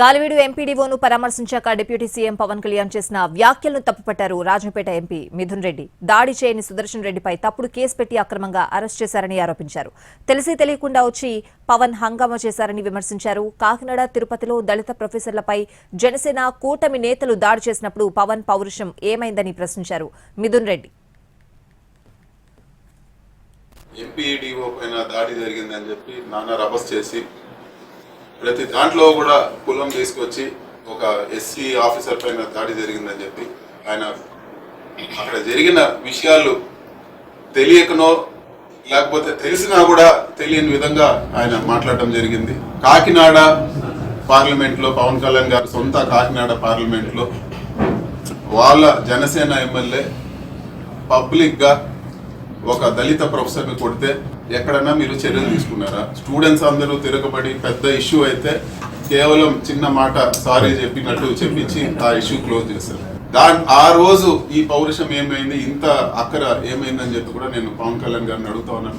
Galiveedu ఎంపీడీఓను పరామర్శించాక deputy CM Pawan Kalyan చేసిన వ్యాఖ్యలను తప్పుపట్టారు Rajampet MP Mithun Reddy. దాడి చేయని సుదర్శన్ రెడ్డిపై తప్పుడు కేసు పెట్టి అక్రమంగా అరెస్ట్ చేశారని ఆరోపించారు. తెలిసి తెలియకుండా వచ్చి పవన్ హంగామా చేశారని విమర్శించారు. కాకినాడ, తిరుపతిలో దళిత ప్రొఫెసర్లపై జనసేన కూటమి నేతలు దాడి చేసినప్పుడు పవన్ పౌరుషం ఏమైందని ప్రశ్నించారు మిథున్ రెడ్డి. ఎంపీడీఓ పైన దాడి జరిగిందని చెప్పి నానా రభస్ చేసి ప్రతి దాంట్లో కూడా కులం తీసుకొచ్చి ఒక ఎస్సీ ఆఫీసర్ పైన దాడి జరిగిందని చెప్పి ఆయన అక్కడ జరిగిన విషయాలు తెలియకనో లేకపోతే తెలిసినా కూడా తెలియని విధంగా ఆయన మాట్లాడటం జరిగింది. కాకినాడ పార్లమెంట్లో పవన్ కళ్యాణ్ గారు సొంత కాకినాడ పార్లమెంట్లో వాళ్ళ జనసేన ఎమ్మెల్యే పబ్లిక్గా ఒక దళిత ప్రొఫెసర్ని కొడితే ఎక్కడన్నా మీరు చర్యలు తీసుకున్నారా? స్టూడెంట్స్ అందరూ తిరగబడి పెద్ద ఇష్యూ అయితే కేవలం చిన్న మాట సారీ చెప్పినట్టు చెప్పించి ఆ ఇష్యూ క్లోజ్ చేశారు. ఆ రోజు ఈ పౌరుషం ఏమైంది, ఇంత అక్కర ఏమైందని చెప్పి కూడా నేను పవన్ కళ్యాణ్ గారిని అడుగుతా ఉన్నాను.